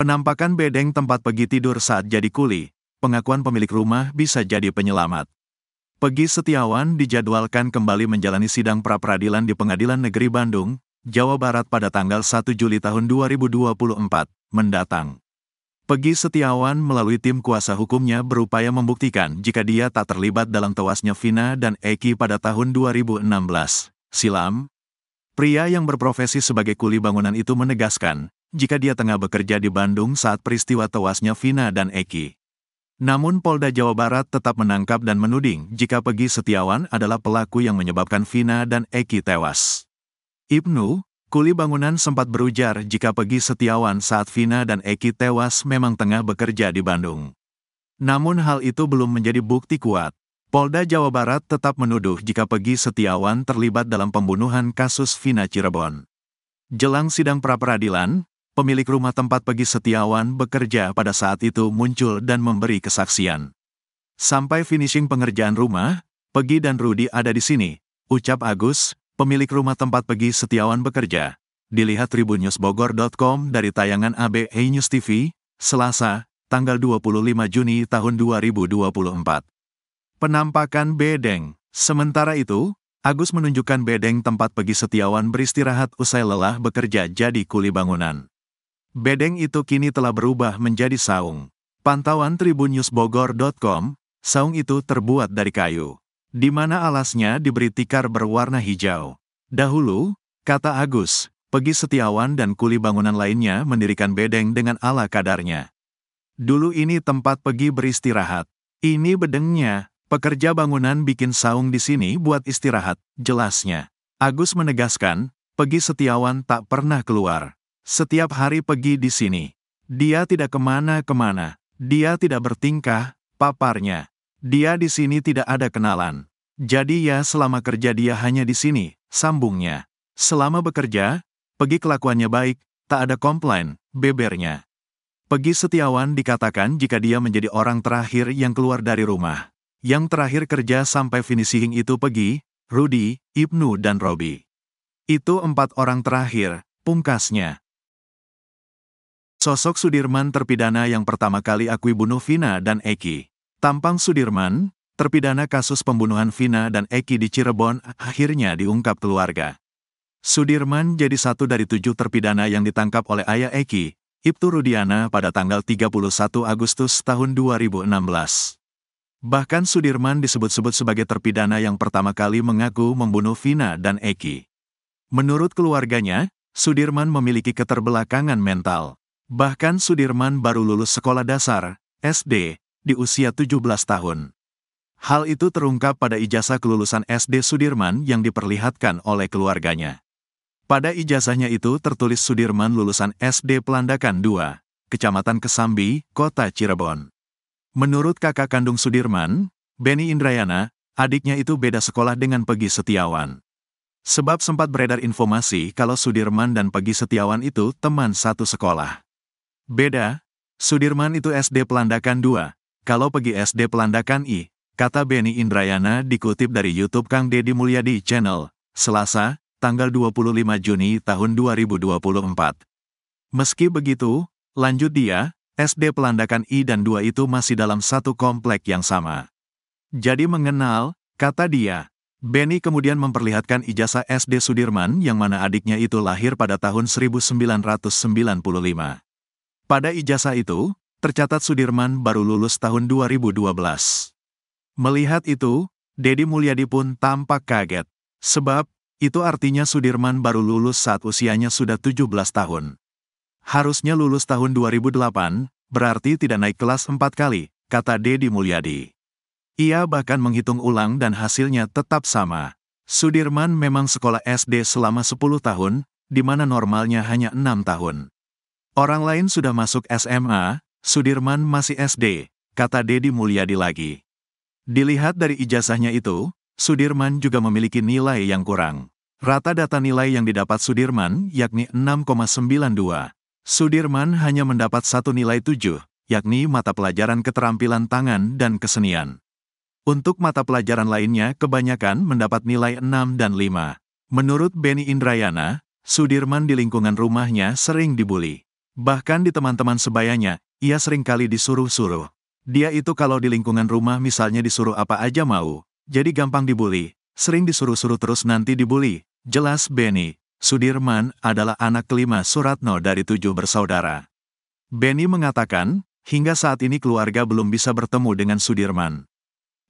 Penampakan bedeng tempat Pegi tidur saat jadi kuli, pengakuan pemilik rumah bisa jadi penyelamat. Pegi Setiawan dijadwalkan kembali menjalani sidang pra-peradilan di Pengadilan Negeri Bandung, Jawa Barat pada tanggal 1 Juli tahun 2024 mendatang. Pegi Setiawan melalui tim kuasa hukumnya berupaya membuktikan jika dia tak terlibat dalam tewasnya Vina dan Eki pada tahun 2016 silam. Pria yang berprofesi sebagai kuli bangunan itu menegaskan, jika dia tengah bekerja di Bandung saat peristiwa tewasnya Vina dan Eki. Namun Polda Jawa Barat tetap menangkap dan menuding jika Pegi Setiawan adalah pelaku yang menyebabkan Vina dan Eki tewas. Ibnu, kuli bangunan sempat berujar jika Pegi Setiawan saat Vina dan Eki tewas memang tengah bekerja di Bandung. Namun hal itu belum menjadi bukti kuat. Polda Jawa Barat tetap menuduh jika Pegi Setiawan terlibat dalam pembunuhan kasus Vina Cirebon. Jelang sidang pra-peradilan, pemilik rumah tempat Pegi Setiawan bekerja pada saat itu muncul dan memberi kesaksian. Sampai finishing pengerjaan rumah, Pegi dan Rudi ada di sini, ucap Agus, pemilik rumah tempat Pegi Setiawan bekerja. Dilihat tribunnews.bogor.com dari tayangan ABE News TV, Selasa, tanggal 25 Juni tahun 2024. Penampakan bedeng. Sementara itu, Agus menunjukkan bedeng tempat Pegi Setiawan beristirahat usai lelah bekerja jadi kuli bangunan. Bedeng itu kini telah berubah menjadi saung. Pantauan tribunnews.bogor.com, saung itu terbuat dari kayu, di mana alasnya diberi tikar berwarna hijau. Dahulu, kata Agus, Pegi Setiawan dan kuli bangunan lainnya mendirikan bedeng dengan ala kadarnya. Dulu ini tempat Pegi beristirahat. Ini bedengnya. Pekerja bangunan bikin saung di sini buat istirahat, jelasnya. Agus menegaskan, Pegi Setiawan tak pernah keluar. Setiap hari Pegi di sini. Dia tidak kemana-kemana. Dia tidak bertingkah, paparnya. Dia di sini tidak ada kenalan. Jadi ya selama kerja dia hanya di sini, sambungnya. Selama bekerja, Pegi kelakuannya baik, tak ada komplain, bebernya. Pegi Setiawan dikatakan jika dia menjadi orang terakhir yang keluar dari rumah. Yang terakhir kerja sampai finishing itu Pegi, Rudi, Ibnu dan Robi. Itu 4 orang terakhir, pungkasnya. Sosok Sudirman terpidana yang pertama kali akui bunuh Vina dan Eki. Tampang Sudirman, terpidana kasus pembunuhan Vina dan Eki di Cirebon, akhirnya diungkap keluarga. Sudirman jadi satu dari 7 terpidana yang ditangkap oleh ayah Eki, Ibtu Rudiana pada tanggal 31 Agustus tahun 2016. Bahkan Sudirman disebut-sebut sebagai terpidana yang pertama kali mengaku membunuh Vina dan Eki. Menurut keluarganya, Sudirman memiliki keterbelakangan mental. Bahkan Sudirman baru lulus sekolah dasar, SD, di usia 17 tahun. Hal itu terungkap pada ijazah kelulusan SD Sudirman yang diperlihatkan oleh keluarganya. Pada ijazahnya itu tertulis Sudirman lulusan SD Pelandakan 2, Kecamatan Kesambi, Kota Cirebon. Menurut kakak kandung Sudirman, Beni Indrayana, adiknya itu beda sekolah dengan Pegi Setiawan. Sebab sempat beredar informasi kalau Sudirman dan Pegi Setiawan itu teman satu sekolah. Beda, Sudirman itu SD Pelandakan 2, kalau Pegi SD Pelandakan I, kata Beni Indrayana dikutip dari YouTube Kang Deddy Mulyadi Channel, Selasa, tanggal 25 Juni tahun 2024. Meski begitu, lanjut dia, SD Pelandakan I dan 2 itu masih dalam satu komplek yang sama. Jadi mengenal, kata dia. Beni kemudian memperlihatkan ijazah SD Sudirman yang mana adiknya itu lahir pada tahun 1995. Pada ijazah itu, tercatat Sudirman baru lulus tahun 2012. Melihat itu, Deddy Mulyadi pun tampak kaget. Sebab, itu artinya Sudirman baru lulus saat usianya sudah 17 tahun. Harusnya lulus tahun 2008, berarti tidak naik kelas 4 kali, kata Deddy Mulyadi. Ia bahkan menghitung ulang dan hasilnya tetap sama. Sudirman memang sekolah SD selama 10 tahun, di mana normalnya hanya 6 tahun. Orang lain sudah masuk SMA, Sudirman masih SD, kata Deddy Mulyadi lagi. Dilihat dari ijazahnya itu, Sudirman juga memiliki nilai yang kurang. Rata data nilai yang didapat Sudirman yakni 6,92. Sudirman hanya mendapat satu nilai 7, yakni mata pelajaran keterampilan tangan dan kesenian. Untuk mata pelajaran lainnya kebanyakan mendapat nilai 6 dan 5. Menurut Beni Indrayana, Sudirman di lingkungan rumahnya sering dibully. Bahkan di teman-teman sebayanya, ia seringkali disuruh-suruh. Dia itu kalau di lingkungan rumah misalnya disuruh apa aja mau, jadi gampang dibully, sering disuruh-suruh terus nanti dibully. Jelas Benny Sudirman adalah anak kelima Suratno dari 7 bersaudara. Benny mengatakan, hingga saat ini keluarga belum bisa bertemu dengan Sudirman.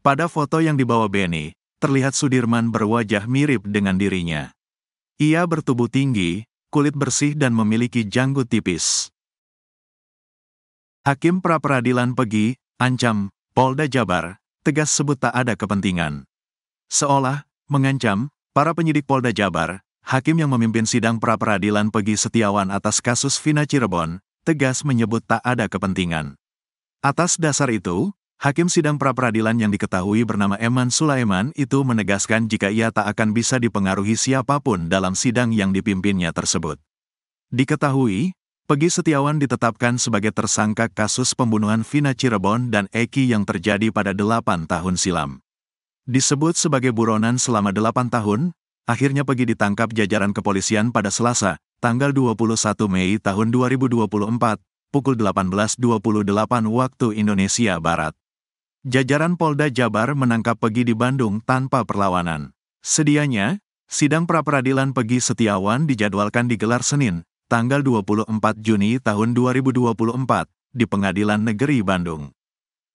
Pada foto yang dibawa Benny, terlihat Sudirman berwajah mirip dengan dirinya. Ia bertubuh tinggi, kulit bersih dan memiliki janggut tipis. Hakim pra-peradilan Pegi, ancam, Polda Jabar, tegas sebut tak ada kepentingan. Seolah mengancam, para penyidik Polda Jabar, hakim yang memimpin sidang pra-peradilan Pegi Setiawan atas kasus Vina Cirebon, tegas menyebut tak ada kepentingan. Atas dasar itu, hakim sidang pra-peradilan yang diketahui bernama Eman Sulaiman itu menegaskan jika ia tak akan bisa dipengaruhi siapapun dalam sidang yang dipimpinnya tersebut. Diketahui, Pegi Setiawan ditetapkan sebagai tersangka kasus pembunuhan Vina Cirebon dan Eki yang terjadi pada 8 tahun silam. Disebut sebagai buronan selama 8 tahun, akhirnya Pegi ditangkap jajaran kepolisian pada Selasa, tanggal 21 Mei tahun 2024, pukul 18.28 waktu Indonesia Barat. Jajaran Polda Jabar menangkap Pegi di Bandung tanpa perlawanan. Sedianya, sidang pra-peradilan Pegi Setiawan dijadwalkan digelar Senin, tanggal 24 Juni tahun 2024, di Pengadilan Negeri Bandung.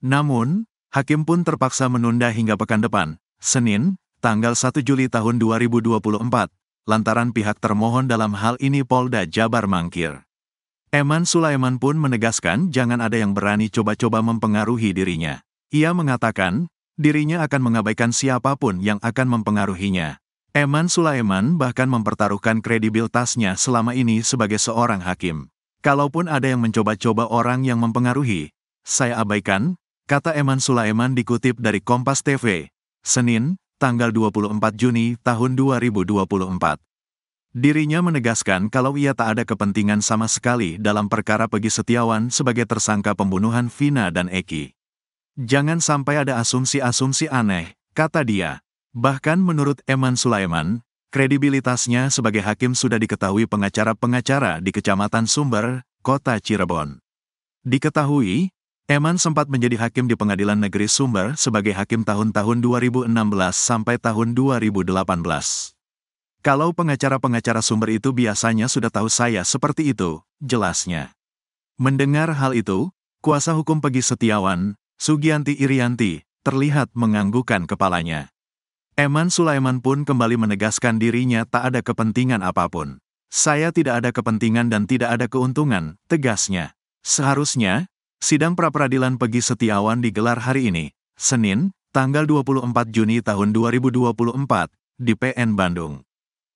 Namun, hakim pun terpaksa menunda hingga pekan depan, Senin, tanggal 1 Juli tahun 2024, lantaran pihak termohon dalam hal ini Polda Jabar mangkir. Eman Sulaiman pun menegaskan jangan ada yang berani coba-coba mempengaruhi dirinya. Ia mengatakan, dirinya akan mengabaikan siapapun yang akan mempengaruhinya. Eman Sulaiman bahkan mempertaruhkan kredibilitasnya selama ini sebagai seorang hakim. Kalaupun ada yang mencoba-coba orang yang mempengaruhi, saya abaikan, kata Eman Sulaiman dikutip dari Kompas TV, Senin, tanggal 24 Juni tahun 2024. Dirinya menegaskan kalau ia tak ada kepentingan sama sekali dalam perkara Pegi Setiawan sebagai tersangka pembunuhan Vina dan Eki. Jangan sampai ada asumsi-asumsi aneh, kata dia. Bahkan menurut Eman Sulaiman, kredibilitasnya sebagai hakim sudah diketahui pengacara-pengacara di Kecamatan Sumber, Kota Cirebon. Diketahui, Eman sempat menjadi hakim di Pengadilan Negeri Sumber sebagai hakim tahun-tahun 2016 sampai tahun 2018. Kalau pengacara-pengacara Sumber itu biasanya sudah tahu saya seperti itu, jelasnya. Mendengar hal itu, kuasa hukum Pegi Setiawan, Sugianti Irianti, terlihat menganggukkan kepalanya. Eman Sulaiman pun kembali menegaskan dirinya tak ada kepentingan apapun. Saya tidak ada kepentingan dan tidak ada keuntungan, tegasnya. Seharusnya, sidang pra-peradilan Pegi Setiawan digelar hari ini, Senin, tanggal 24 Juni tahun 2024, di PN Bandung.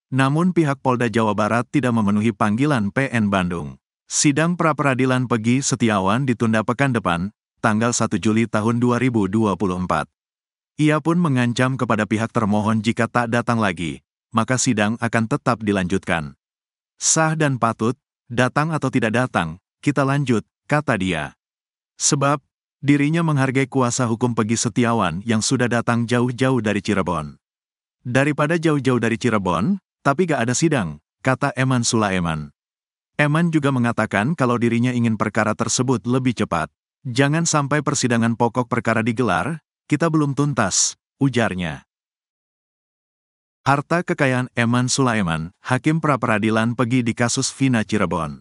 Namun pihak Polda Jawa Barat tidak memenuhi panggilan PN Bandung. Sidang pra-peradilan Pegi Setiawan ditunda pekan depan, tanggal 1 Juli tahun 2024. Ia pun mengancam kepada pihak termohon jika tak datang lagi, maka sidang akan tetap dilanjutkan. Sah dan patut, datang atau tidak datang, kita lanjut, kata dia. Sebab, dirinya menghargai kuasa hukum Pegi Setiawan yang sudah datang jauh-jauh dari Cirebon. Daripada jauh-jauh dari Cirebon, tapi gak ada sidang, kata Eman Sulaiman. Eman juga mengatakan kalau dirinya ingin perkara tersebut lebih cepat. Jangan sampai persidangan pokok perkara digelar, kita belum tuntas, ujarnya. Harta kekayaan Eman Sulaiman, hakim pra-peradilan Pegi di kasus Vina Cirebon.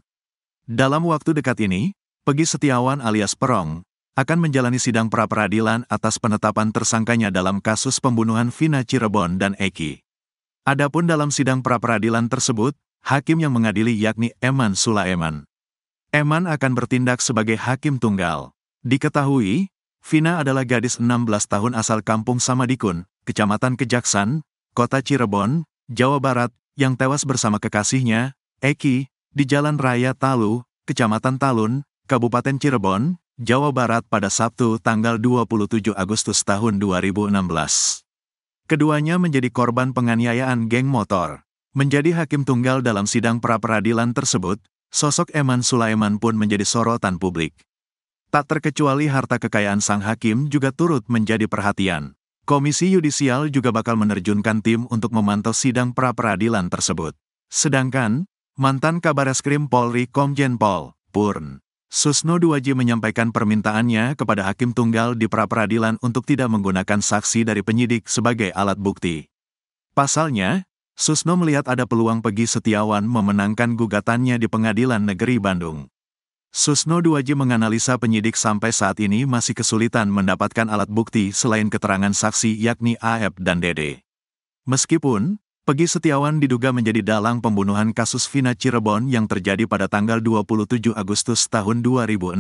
Dalam waktu dekat ini, Pegi Setiawan alias Perong, akan menjalani sidang pra-peradilan atas penetapan tersangkanya dalam kasus pembunuhan Vina Cirebon dan Eki. Adapun dalam sidang pra-peradilan tersebut, hakim yang mengadili yakni Eman Sulaiman. Eman akan bertindak sebagai hakim tunggal. Diketahui, Vina adalah gadis 16 tahun asal kampung Samadikun, Kecamatan Kejaksan, Kota Cirebon, Jawa Barat, yang tewas bersama kekasihnya, Eki, di Jalan Raya Talu, Kecamatan Talun, Kabupaten Cirebon, Jawa Barat pada Sabtu tanggal 27 Agustus tahun 2016. Keduanya menjadi korban penganiayaan geng motor. Menjadi hakim tunggal dalam sidang pra-peradilan tersebut, sosok Eman Sulaiman pun menjadi sorotan publik. Tak terkecuali harta kekayaan sang hakim juga turut menjadi perhatian. Komisi Yudisial juga bakal menerjunkan tim untuk memantau sidang pra-peradilan tersebut. Sedangkan, mantan Kabareskrim Polri Komjen Pol Purn. Susno Duaji menyampaikan permintaannya kepada Hakim Tunggal di pra-peradilan untuk tidak menggunakan saksi dari penyidik sebagai alat bukti. Pasalnya, Susno melihat ada peluang Peggy Setiawan memenangkan gugatannya di Pengadilan Negeri Bandung. Susno Duaji menganalisa penyidik sampai saat ini masih kesulitan mendapatkan alat bukti selain keterangan saksi yakni AF dan Dede. Meskipun Peggy Setiawan diduga menjadi dalang pembunuhan kasus Vina Cirebon yang terjadi pada tanggal 27 Agustus tahun 2016.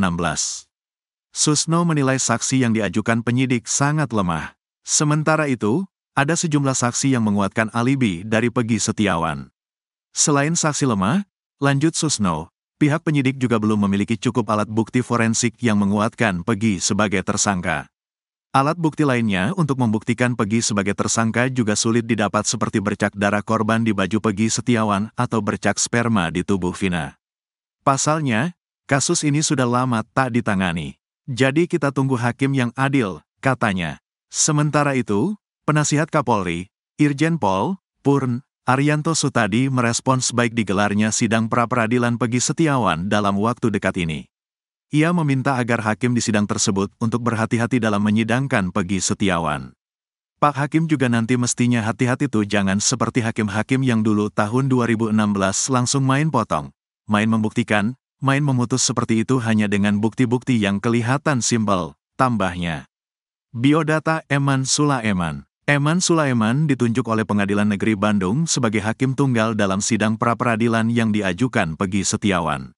Susno menilai saksi yang diajukan penyidik sangat lemah. Sementara itu, ada sejumlah saksi yang menguatkan alibi dari Peggy Setiawan. Selain saksi lemah, lanjut Susno, pihak penyidik juga belum memiliki cukup alat bukti forensik yang menguatkan Peggy sebagai tersangka. Alat bukti lainnya untuk membuktikan Peggy sebagai tersangka juga sulit didapat seperti bercak darah korban di baju Peggy Setiawan atau bercak sperma di tubuh Vina. Pasalnya, kasus ini sudah lama tak ditangani. Jadi kita tunggu hakim yang adil, katanya. Sementara itu, Penasihat Kapolri, Irjen Pol. Purn. Arianto Sutadi merespons baik digelarnya sidang pra-peradilan Peggy Setiawan dalam waktu dekat ini. Ia meminta agar hakim di sidang tersebut untuk berhati-hati dalam menyidangkan Peggy Setiawan. Pak Hakim juga nanti mestinya hati-hati tuh jangan seperti hakim-hakim yang dulu tahun 2016 langsung main potong, main membuktikan, main memutus seperti itu hanya dengan bukti-bukti yang kelihatan simpel, tambahnya. Biodata Eman Sulaiman. Eman Sulaiman ditunjuk oleh Pengadilan Negeri Bandung sebagai hakim tunggal dalam sidang pra-peradilan yang diajukan Peggy Setiawan.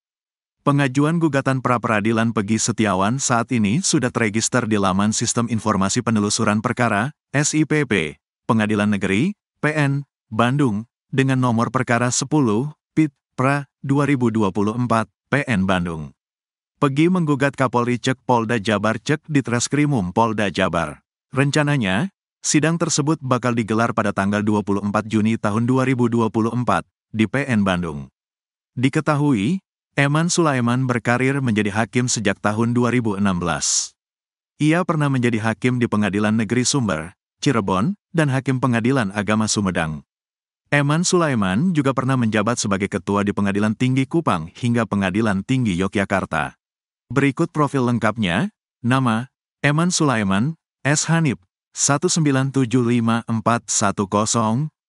Pengajuan gugatan pra-peradilan Peggy Setiawan saat ini sudah terregister di laman Sistem Informasi Penelusuran Perkara, SIPP, Pengadilan Negeri, PN, Bandung, dengan nomor perkara 10, PIT, PRA, 2024, PN Bandung. Peggy menggugat Kapolri Cek Polda Jabar Cek di Treskrimum Polda Jabar. Rencananya, sidang tersebut bakal digelar pada tanggal 24 Juni tahun 2024, di PN Bandung. Diketahui, Eman Sulaiman berkarir menjadi hakim sejak tahun 2016. Ia pernah menjadi hakim di Pengadilan Negeri Sumber, Cirebon, dan Hakim Pengadilan Agama Sumedang. Eman Sulaiman juga pernah menjabat sebagai ketua di Pengadilan Tinggi Kupang hingga Pengadilan Tinggi Yogyakarta. Berikut profil lengkapnya. Nama, Eman Sulaiman, S. Hanif, 1975410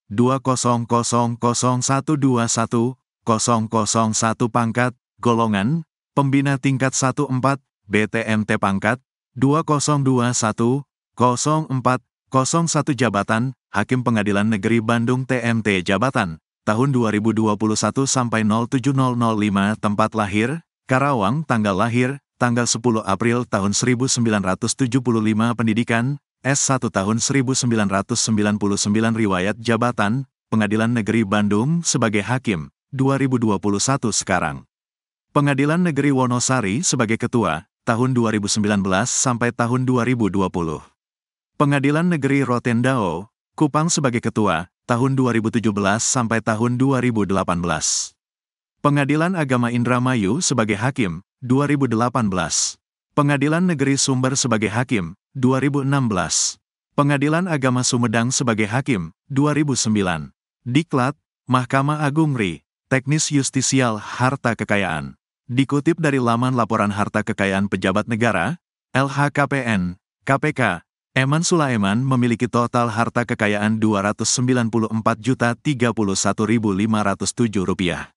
20000121 001 pangkat, golongan, pembina tingkat 14, BTMT pangkat, 2021, 0401 jabatan, Hakim Pengadilan Negeri Bandung TMT jabatan, tahun 2021 sampai 07.0005 tempat lahir, Karawang tanggal lahir, tanggal 10 April tahun 1975 pendidikan, S1 tahun 1999 riwayat jabatan, Pengadilan Negeri Bandung sebagai hakim. 2021 sekarang. Pengadilan Negeri Wonosari sebagai ketua, tahun 2019 sampai tahun 2020. Pengadilan Negeri Rotendao, Kupang sebagai ketua, tahun 2017 sampai tahun 2018. Pengadilan Agama Indramayu sebagai hakim, 2018. Pengadilan Negeri Sumber sebagai hakim, 2016. Pengadilan Agama Sumedang sebagai hakim, 2009. Diklat, Mahkamah Agung RI. Teknis Justisial Harta Kekayaan. Dikutip dari laman Laporan Harta Kekayaan Pejabat Negara, LHKPN, KPK, Eman Sulaiman memiliki total harta kekayaan Rp294.031.507.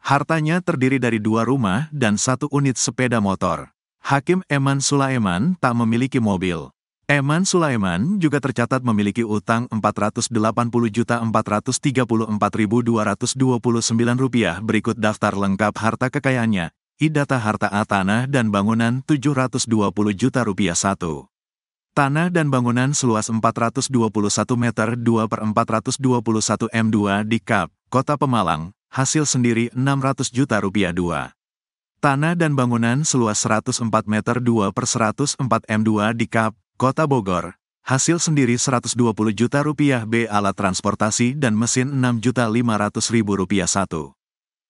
Hartanya terdiri dari 2 rumah dan 1 unit sepeda motor. Hakim Eman Sulaiman tak memiliki mobil. Eman Sulaiman juga tercatat memiliki utang Rp480.434.229. Berikut daftar lengkap harta kekayaannya. Idata harta tanah dan bangunan Rp720 juta. 1. Tanah dan bangunan seluas 421 meter 2/421 m2 di Kap, Kota Pemalang, hasil sendiri Rp600 juta. 2. Tanah dan bangunan seluas 104 meter 2/104 m2 di Kap, Kota Bogor, hasil sendiri Rp120 juta. B. Alat transportasi dan mesin Rp6.500.000. 1.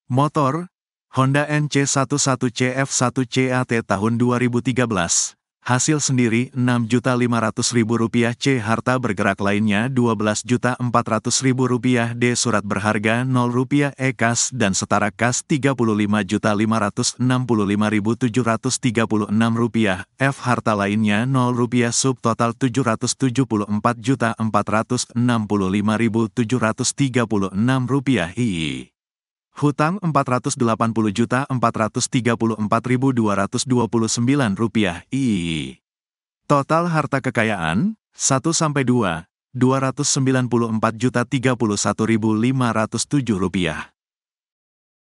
Motor, Honda NC11 CF1 CAT tahun 2013, Hasil sendiri Rp6.500.000. C. Harta bergerak lainnya Rp12.400.000. D. Surat berharga Rp0. E. Kas dan setara kas Rp35.565.736. F. Harta lainnya Rp0. Subtotal Rp774.465.736. II. Hutang Rp480.434.229. II. Total harta kekayaan 1-2 Rp294.031.507.